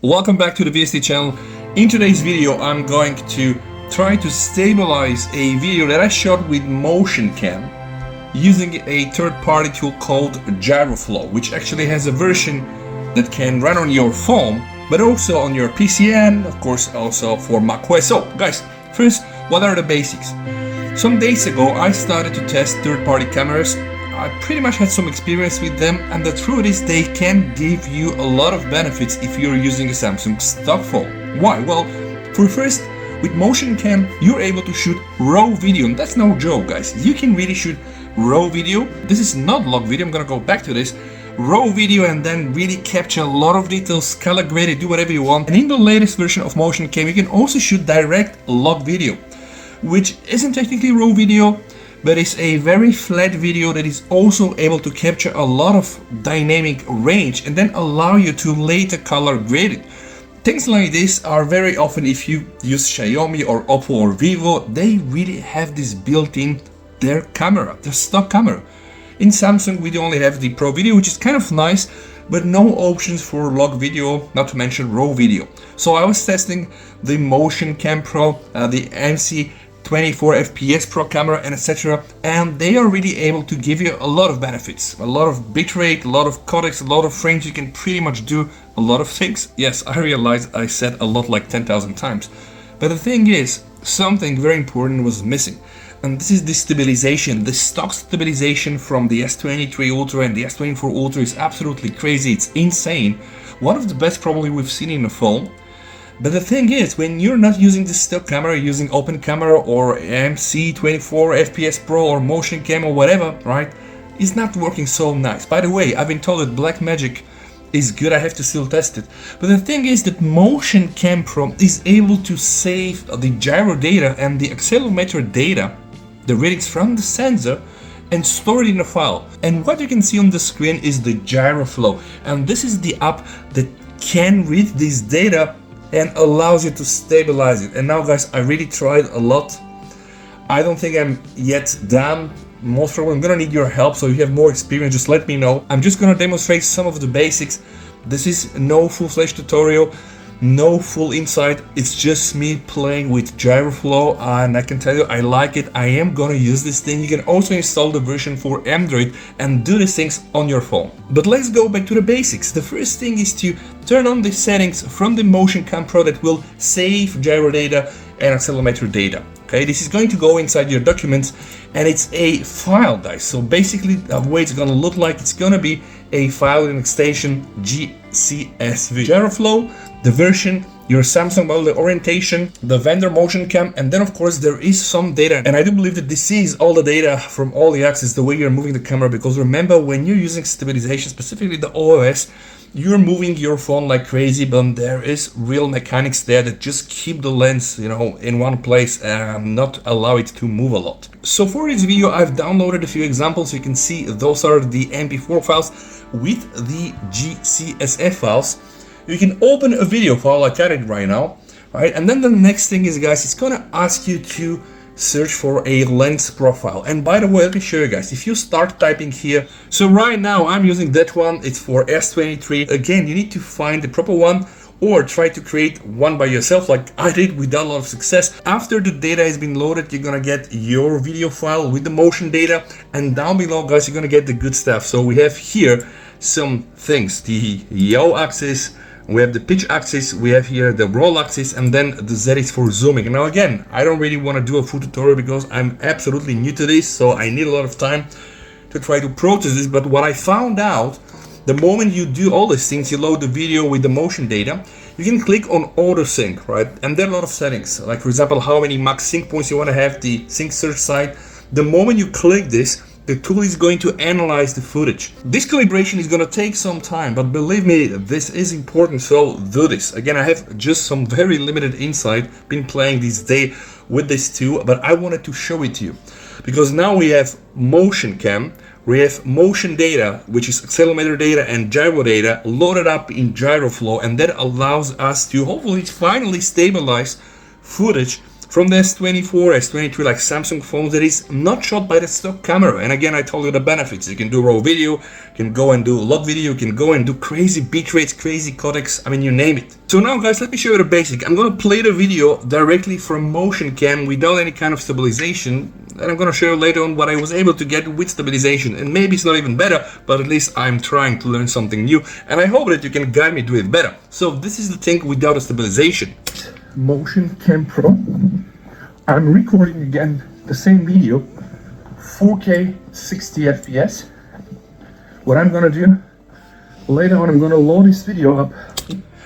Welcome back to the VST channel. In today's video I'm going to try to stabilize a video that I shot with MotionCam using a third-party tool called Gyroflow, which actually has a version that can run on your phone but also on your PC and of course also for macOS. So guys, first, what are the basics? Some days ago I started to test third-party cameras. I pretty much had some experience with them, and the truth is they can give you a lot of benefits if you're using a Samsung stock phone. Why? Well, for first, with MotionCam you're able to shoot raw video, and that's no joke, guys. You can really shoot raw video. This is not log video, I'm gonna go back to this. Raw video and then really capture a lot of details, color grade it, do whatever you want. And in the latest version of MotionCam you can also shoot direct log video, which isn't technically raw video, but it's a very flat video that is also able to capture a lot of dynamic range and then allow you to later color grade it. Things like this are very often, if you use Xiaomi or Oppo or Vivo, they really have this built in their camera, their stock camera. In Samsung we only have the Pro Video, which is kind of nice, but no options for log video, not to mention raw video. So I was testing the MotionCam Pro, the S24 FPS Pro camera, and etc. And they are really able to give you a lot of benefits, a lot of bitrate, a lot of codecs, a lot of frames. You can pretty much do a lot of things. Yes, I realized I said a lot like 10,000 times. But the thing is, something very important was missing. And this is the stabilization. The stock stabilization from the S23 Ultra and the S24 Ultra is absolutely crazy. It's insane. One of the best probably we've seen in a phone. But the thing is, when you're not using the stock camera, using open camera or MC24 FPS Pro or MotionCam or whatever, right, it's not working so nice. By the way, I've been told that Blackmagic is good, I have to still test it. But the thing is that MotionCam Pro is able to save the gyro data and the accelerometer data, the readings from the sensor, and store it in a file. And what you can see on the screen is the Gyroflow. And this is the app that can read this data and allows you to stabilize it. And now guys, I really tried a lot. I don't think I'm yet done. Most probably I'm gonna need your help, so if you have more experience, just let me know. I'm just gonna demonstrate some of the basics. This is no full-fledged tutorial, no full insight. It's just me playing with Gyroflow, and I can tell you I like it. I am gonna use this thing. You can also install the version for Android and do these things on your phone. But let's go back to the basics. The first thing is to turn on the settings from the MotionCam Pro that will save gyro data and accelerometer data. Okay, this is going to go inside your documents, and it's a file, guys. So basically the way it's gonna look like, it's gonna be a file in extension GCSV. Gyroflow, the version, your Samsung model, the orientation, the vendor MotionCam, and then of course there is some data. And I do believe that this is all the data from all the axes, the way you're moving the camera, because remember, when you're using stabilization, specifically the OOS, you're moving your phone like crazy, but there is real mechanics there that just keep the lens, in one place and not allow it to move a lot. So for this video, I've downloaded a few examples. You can see those are the MP4 files with the GCSF files. You can open a video file like I did right now, right? And then the next thing is, guys, it's gonna ask you to search for a lens profile. And by the way, let me show you guys, if you start typing here, so right now I'm using that one, it's for S23. Again, you need to find the proper one or try to create one by yourself like I did without a lot of success. After the data has been loaded, you're gonna get your video file with the motion data, and down below, guys, you're gonna get the good stuff. So we have here some things, the yaw axis, we have the pitch axis, we have here the roll axis, and then the Z is for zooming. Now again, I don't really want to do a full tutorial because I'm absolutely new to this, so I need a lot of time to try to process this. But what I found out, the moment you do all these things, you load the video with the motion data, you can click on auto sync, right? And there are a lot of settings, like for example, how many max sync points you want to have, the sync search side. The moment you click this, the tool is going to analyze the footage. This calibration is going to take some time, but believe me, this is important, so do this. Again, I have just some very limited insight, been playing this day with this too, but I wanted to show it to you. Because now we have MotionCam, we have motion data, which is accelerometer data and gyro data, loaded up in Gyroflow, and that allows us to hopefully finally stabilize footage from the S24, S23, like Samsung phones, that is not shot by the stock camera. And again, I told you the benefits. You can do raw video, you can go and do log video, you can go and do crazy bit rates, crazy codecs, I mean, you name it. So now guys, let me show you the basic. I'm gonna play the video directly from MotionCam without any kind of stabilization. And I'm gonna show you later on what I was able to get with stabilization. And maybe it's not even better, but at least I'm trying to learn something new. And I hope that you can guide me to it better. So this is the thing without a stabilization. MotionCam Pro. I'm recording again the same video, 4K 60 FPS. What I'm gonna do later on, I'm gonna load this video up.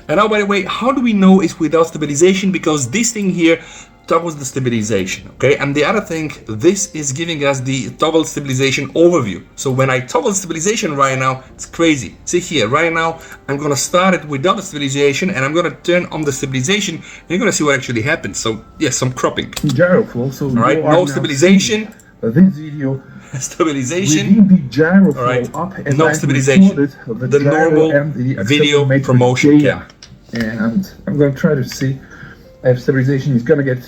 And now, by the way, how do we know it's without stabilization? Because this thing here toggles the stabilization, okay? And the other thing, this is giving us the toggle stabilization overview. So when I toggle stabilization right now, it's crazy. See here, right now, I'm gonna start it without the stabilization and I'm gonna turn on the stabilization and you're gonna see what actually happens. So yes, some cropping. Gyroflow, so all right, no stabilization. This video stabilization. The Gyroflow all right, up and no stabilization. The normal video from MotionCam. And I'm gonna try to see if stabilization is gonna get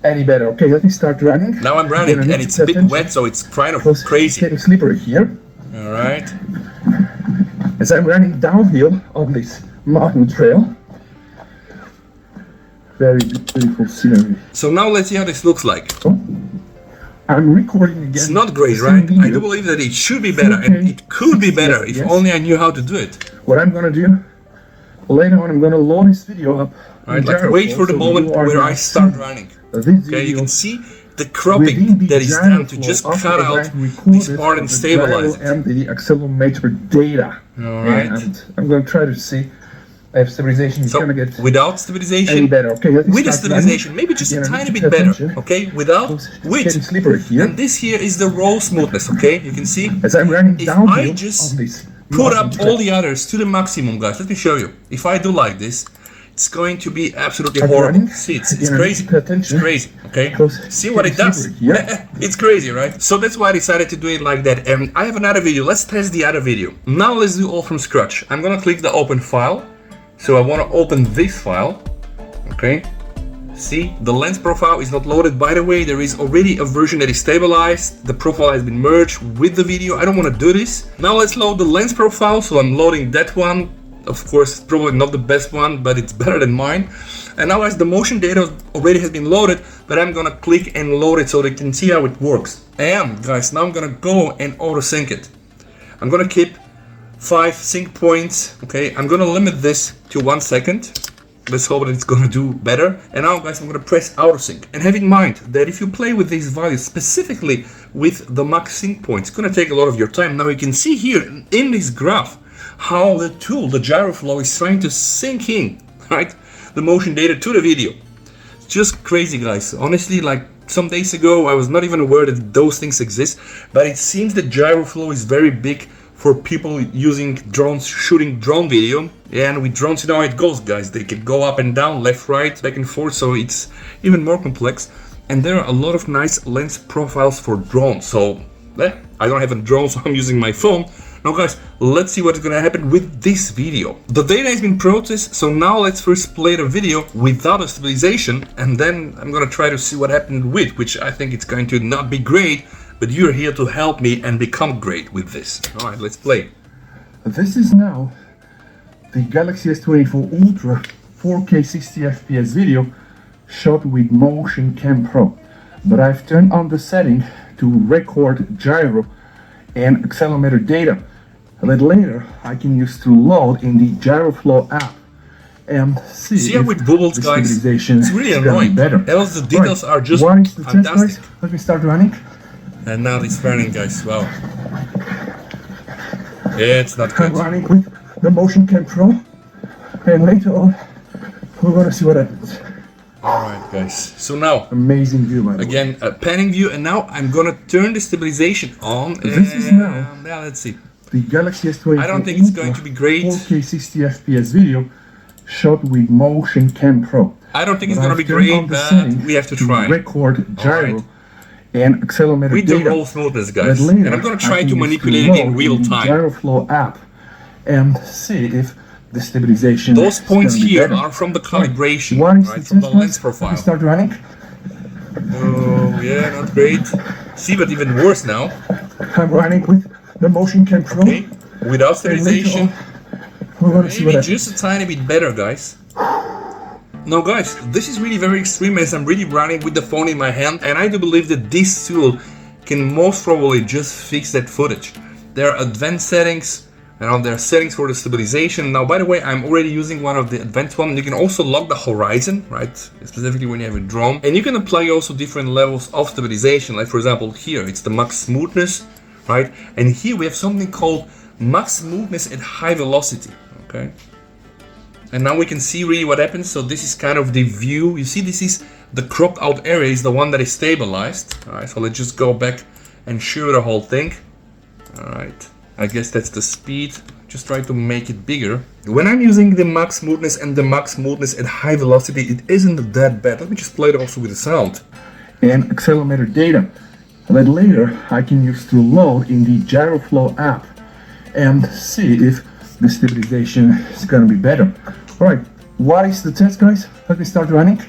any better. Okay, let me start running. Now I'm running and it's a bit wet, so it's kind of crazy. It's getting slippery here. All right. As I'm running downhill on this mountain trail. Very beautiful scenery. So now let's see how this looks like. Oh, I'm recording again. It's not great, right? Video. I do believe that it should be better, and it could be better if only I knew how to do it. What I'm gonna do later on, I'm gonna load this video up. Alright, like wait for the moment where I start running. Okay, you can see the cropping that is done to just cut out this part and stabilize it. And the accelerometer data. Alright. And I'm gonna try to see if stabilization is gonna get without stabilization any better. Okay, with the stabilization, maybe just a tiny bit better. Okay, without with. And this here is the raw smoothness. Okay, you can see. As I'm running downhill, I just put up all the others to the maximum, guys. Let me show you. If I do like this, it's going to be absolutely horrible. See, it's crazy. It's crazy, okay? See what it does? It's crazy, right? So that's why I decided to do it like that. And I have another video. Let's test the other video. Now let's do all from scratch. I'm gonna click the open file. So I wanna open this file, okay? See, the lens profile is not loaded. By the way, there is already a version that is stabilized. The profile has been merged with the video. I don't want to do this. Now let's load the lens profile. So I'm loading that one. Of course, it's probably not the best one, but it's better than mine. And now as the motion data already has been loaded, but I'm gonna click and load it so they can see how it works. And guys, now I'm gonna go and auto sync it. I'm gonna keep 5 sync points. Okay, I'm gonna limit this to 1 second. Let's hope that it's gonna do better. And now guys, I'm gonna press auto sync. And have in mind that if you play with these values, specifically with the max sync points, it's gonna take a lot of your time. Now you can see here in this graph how the tool, the Gyroflow, is trying to sync in, right, the motion data to the video. It's just crazy, guys. Honestly, like some days ago, I was not even aware that those things exist, but it seems that Gyroflow is very big for people using drones, shooting drone video. Yeah, and with drones, you know how it goes, guys. They can go up and down, left, right, back and forth, so it's even more complex. And there are a lot of nice lens profiles for drones. So, I don't have a drone, so I'm using my phone. Now guys, let's see what's gonna happen with this video. The data has been processed, so now let's first play the video without a stabilization, and then I'm gonna try to see what happened with, which I think it's going to not be great, but you're here to help me and become great with this. Alright, let's play. This is now the Galaxy S24 Ultra 4K 60 FPS video shot with MotionCam Pro. But I've turned on the setting to record gyro and accelerometer data that later I can use to load in the Gyroflow app and see how it bubbles, guys. It's really annoying. Else the details are just fantastic. Let me start running. And now it's running, guys. Wow. Yeah, it's not good. I'm running with the MotionCam Pro, and later on we're gonna see what happens. Alright guys, so now amazing view, by the way. Again, a panning view, and now I'm gonna turn the stabilization on. This is now let's see. The Galaxy S24 I don't think it's going to be great. 4K 60 FPS video shot with MotionCam Pro. I don't think it's gonna be great, but we have to try. Record gyro and accelerometer with the raw smoothness, guys. And I'm gonna try to manipulate it in real time. Gyroflow app and see if the stabilization. Those points here are from the calibration, right, from the lens profile. Start running. Oh, yeah, not great. See, but even worse now. I'm running with the MotionCam Pro. Okay, without And later stabilization. on, we're gonna see what Maybe happens. just a tiny bit better, guys. Now guys, this is really very extreme as I'm really running with the phone in my hand, and I do believe that this tool can most probably just fix that footage. There are advanced settings, and there are settings for the stabilization. Now, by the way, I'm already using one of the advanced ones. You can also lock the horizon, right? Specifically when you have a drone. And you can apply also different levels of stabilization. Like for example, here, it's the max smoothness, right? And here we have something called max smoothness at high velocity, okay? And now we can see really what happens. So this is kind of the view. You see, this is the cropped out area is the one that is stabilized. All right, so let's just go back and show the whole thing. All right, I guess that's the speed. Just try to make it bigger. When I'm using the max smoothness and the max smoothness at high velocity, it isn't that bad. Let me just play it also with the sound. And accelerometer data that later I can use to load in the Gyroflow app and see if the stabilization is gonna be better. All right, what is the test, guys? Let me start running.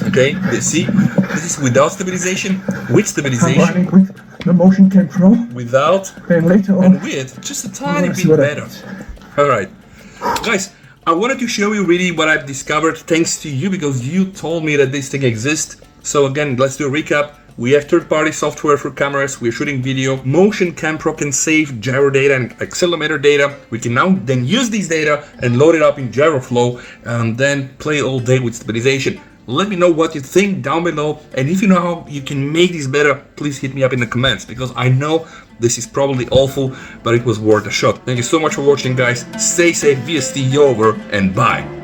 Okay, see, this is without stabilization, with I'm stabilization, running with the MotionCam Pro, without, and later on, and with just a tiny bit better. All right, guys, I wanted to show you really what I've discovered thanks to you, because you told me that this thing exists. So again, let's do a recap. We have third-party software for cameras, we're shooting video. MotionCam Pro can save gyro data and accelerometer data. We can now then use these data and load it up in Gyroflow and then play all day with stabilization. Let me know what you think down below, and if you know how you can make this better, please hit me up in the comments, because I know this is probably awful, but it was worth a shot. Thank you so much for watching, guys. Stay safe, VST over, and bye.